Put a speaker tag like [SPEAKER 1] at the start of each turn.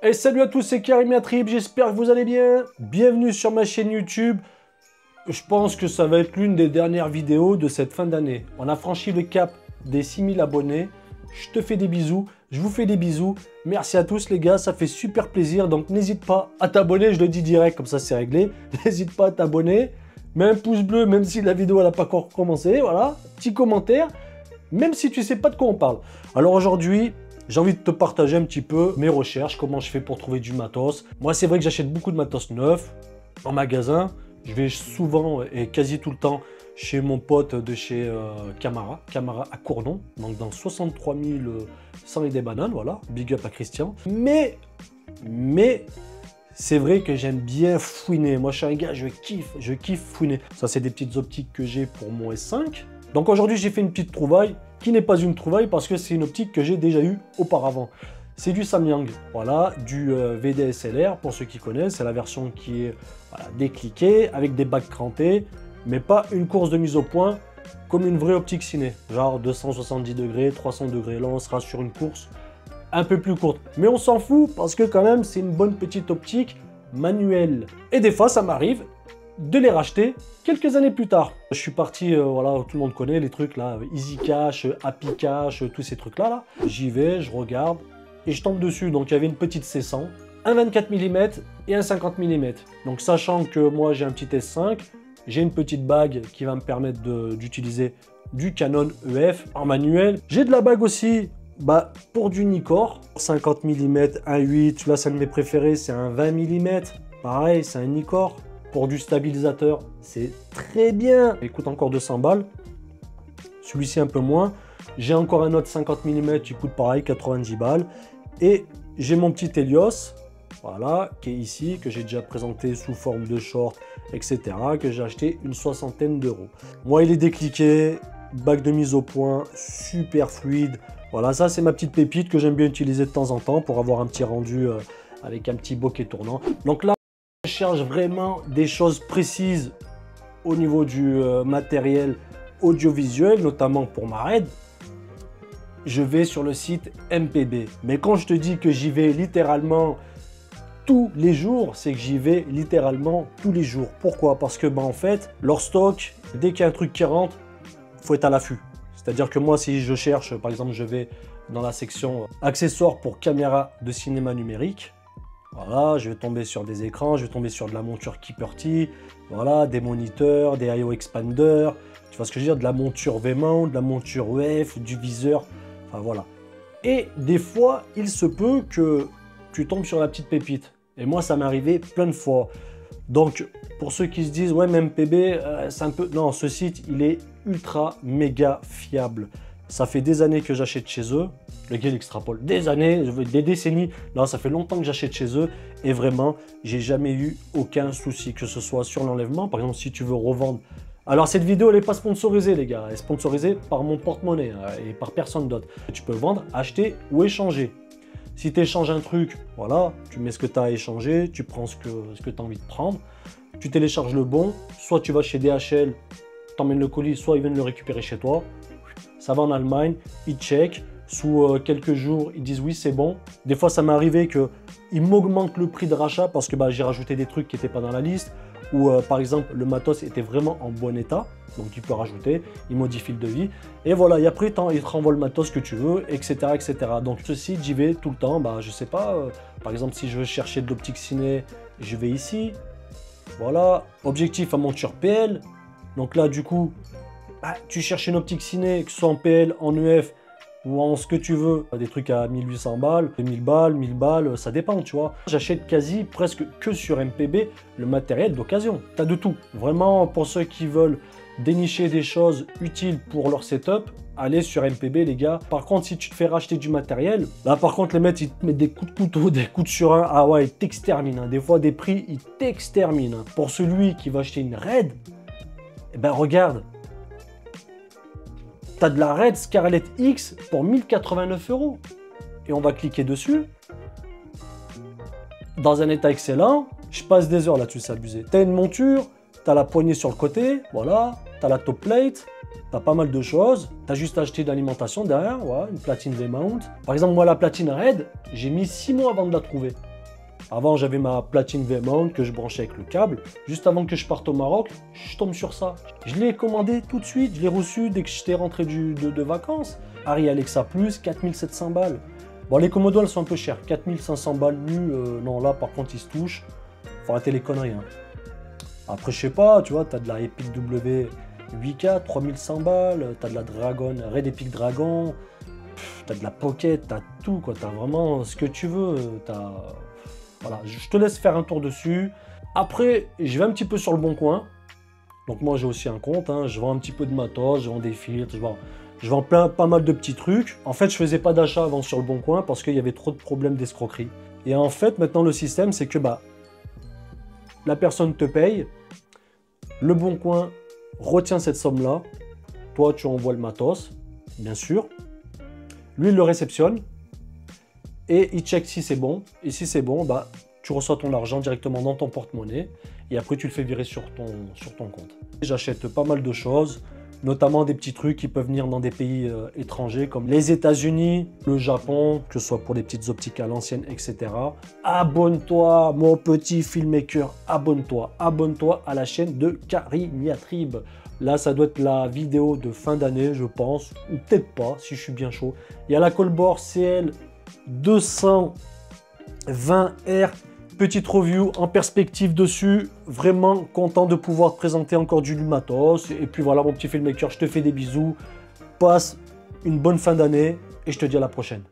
[SPEAKER 1] Et salut à tous, c'est Karimatrip, j'espère que vous allez bien. Bienvenue sur ma chaîne YouTube. Je pense que ça va être l'une des dernières vidéos de cette fin d'année. On a franchi le cap des 6000 abonnés. Je te fais des bisous, je vous fais des bisous. Merci à tous les gars, ça fait super plaisir. Donc n'hésite pas à t'abonner, je le dis direct, comme ça c'est réglé. N'hésite pas à t'abonner. Mets un pouce bleu, même si la vidéo n'a pas encore commencé. Voilà, petit commentaire, même si tu sais pas de quoi on parle. Alors aujourd'hui, j'ai envie de te partager un petit peu mes recherches, comment je fais pour trouver du matos. Moi, c'est vrai que j'achète beaucoup de matos neuf en magasin. Je vais souvent et quasi tout le temps chez mon pote de chez Camara à Cournon, donc dans 63 100 et des bananes, voilà, big up à Christian. Mais c'est vrai que j'aime bien fouiner. Moi, je suis un gars, je kiffe fouiner. Ça, c'est des petites optiques que j'ai pour mon S5. Donc aujourd'hui, j'ai fait une petite trouvaille qui n'est pas une trouvaille parce que c'est une optique que j'ai déjà eue auparavant. C'est du Samyang, voilà, du VDSLR, pour ceux qui connaissent. C'est la version qui est voilà, décliquée, avec des bacs crantés, mais pas une course de mise au point comme une vraie optique ciné. Genre 270 degrés, 300 degrés. Là, on sera sur une course un peu plus courte. Mais on s'en fout parce que quand même, c'est une bonne petite optique manuelle. Et des fois, ça m'arrive de les racheter quelques années plus tard. Je suis parti, voilà, tout le monde connaît les trucs là, Easy Cash, Happy Cash, tous ces trucs là. J'y vais, je regarde et je tombe dessus. Donc il y avait une petite C100, un 24 mm et un 50 mm. Donc sachant que moi j'ai un petit S5, j'ai une petite bague qui va me permettre d'utiliser du Canon EF en manuel. J'ai de la bague aussi pour du Nikkor, 50 mm, 1.8, là c'est un de mes préférés, c'est un 20 mm. Pareil, c'est un Nikkor. Pour du stabilisateur, c'est très bien. Il coûte encore 200 balles. Celui-ci un peu moins. J'ai encore un autre 50 mm qui coûte pareil, 90 balles. Et j'ai mon petit Helios, voilà, qui est ici, que j'ai déjà présenté sous forme de short, etc. Que j'ai acheté une soixantaine d'euros. Moi, il est décliqué, bague de mise au point, super fluide. Voilà, ça c'est ma petite pépite que j'aime bien utiliser de temps en temps pour avoir un petit rendu avec un petit bokeh tournant. Donc là, je cherche vraiment des choses précises au niveau du matériel audiovisuel, notamment pour ma RED. Je vais sur le site MPB. Mais quand je te dis que j'y vais littéralement tous les jours, c'est que j'y vais littéralement tous les jours. Pourquoi? Parce que en fait, leur stock, dès qu'il y a un truc qui rentre, il faut être à l'affût. C'est-à-dire que moi, si je cherche, par exemple, je vais dans la section accessoires pour caméra de cinéma numérique. Voilà, je vais tomber sur des écrans, je vais tomber sur de la monture Keeper T, voilà, des moniteurs, des I/O expanders, tu vois ce que je veux dire, de la monture V-mount, de la monture EF, du viseur, enfin voilà. Et des fois, il se peut que tu tombes sur la petite pépite. Et moi, ça m'est arrivé plein de fois. Donc, pour ceux qui se disent, ouais, mais MPB, c'est un peu... Non, ce site, il est ultra méga fiable. Ça fait des années que j'achète chez eux. Le gars, il extrapole des années, des décennies. Non, ça fait longtemps que j'achète chez eux. Et vraiment, j'ai jamais eu aucun souci, que ce soit sur l'enlèvement. Par exemple, si tu veux revendre. Alors, cette vidéo, elle n'est pas sponsorisée, les gars. Elle est sponsorisée par mon porte-monnaie et par personne d'autre. Tu peux vendre, acheter ou échanger. Si tu échanges un truc, voilà, tu mets ce que tu as à échanger, tu prends ce que tu as envie de prendre. Tu télécharges le bon. Soit tu vas chez DHL, t'emmènes le colis, soit ils viennent le récupérer chez toi. Ça va en Allemagne, ils checkent. Sous quelques jours, ils disent oui, c'est bon. Des fois, ça m'est arrivé qu'ils m'augmentent le prix de rachat parce que j'ai rajouté des trucs qui n'étaient pas dans la liste. Ou par exemple, le matos était vraiment en bon état. Donc, tu peux rajouter, ils modifient le devis. Et voilà, et après, ils te renvoient le matos que tu veux, etc. etc. Donc, ce site, j'y vais tout le temps. Je sais pas, par exemple, si je veux chercher de l'optique ciné, je vais ici. Voilà, objectif à monture PL. Donc là, du coup, tu cherches une optique ciné, que ce soit en PL, en EF, ou en ce que tu veux, des trucs à 1800 balles, 2000 balles, 1000 balles, ça dépend, tu vois. J'achète quasi presque que sur MPB le matériel d'occasion. T'as de tout. Vraiment, pour ceux qui veulent dénicher des choses utiles pour leur setup, allez sur MPB, les gars. Par contre, si tu te fais racheter du matériel, là, par contre, les mecs, ils te mettent des coups de couteau, des coups de surin. Ah ouais, ils t'exterminent. Hein. Des fois, des prix, ils t'exterminent. Hein. Pour celui qui va acheter une RED, eh ben, regarde. T'as de la RED Scarlett X pour 1089 €. Et on va cliquer dessus. Dans un état excellent. Je passe des heures là-dessus, c'est abusé. T'as une monture, t'as la poignée sur le côté, voilà. T'as la top plate, t'as pas mal de choses. T'as juste acheté de l'alimentation derrière, voilà, une platine V-mount. Par exemple, moi, la platine RED, j'ai mis 6 mois avant de la trouver. Avant, j'avais ma platine V-mount que je branchais avec le câble. Juste avant que je parte au Maroc, je tombe sur ça. Je l'ai commandé tout de suite, je l'ai reçu dès que j'étais rentré de vacances. Arri Alexa Plus, 4700 balles. Bon, les Komodo, elles sont un peu chères. 4500 balles nues, non, là, par contre, ils se touchent. Faut arrêter les conneries, hein. Après, je sais pas, tu vois, t'as de la Epic W 8K, 3100 balles. T'as de la Dragon, Red Epic Dragon. T'as de la Pocket, t'as tout, quoi. T'as vraiment ce que tu veux. Voilà, je te laisse faire un tour dessus. Après, je vais un petit peu sur le Bon Coin. Donc moi, j'ai aussi un compte, hein. Je vends un petit peu de matos, je vends des filtres, je vends pas mal de petits trucs. En fait, je faisais pas d'achat avant sur le Bon Coin parce qu'il y avait trop de problèmes d'escroquerie. Et en fait, maintenant, le système, c'est que la personne te paye, le Bon Coin retient cette somme-là, toi, tu envoies le matos, bien sûr. Lui, il le réceptionne et il check si c'est bon. Et si c'est bon, tu reçois ton argent directement dans ton porte-monnaie et après, tu le fais virer sur ton compte. J'achète pas mal de choses, notamment des petits trucs qui peuvent venir dans des pays étrangers comme les États-Unis, le Japon, que ce soit pour des petites optiques à l'ancienne, etc. Abonne-toi, mon petit filmmaker, abonne-toi à la chaîne de Karimiatrib. Là, ça doit être la vidéo de fin d'année, je pense, ou peut-être pas, si je suis bien chaud. Il y a la Colbor CL 220R, petite review en perspective dessus. Vraiment content de pouvoir te présenter encore du matos. Et puis voilà, mon petit filmmaker, je te fais des bisous. Passe une bonne fin d'année et je te dis à la prochaine.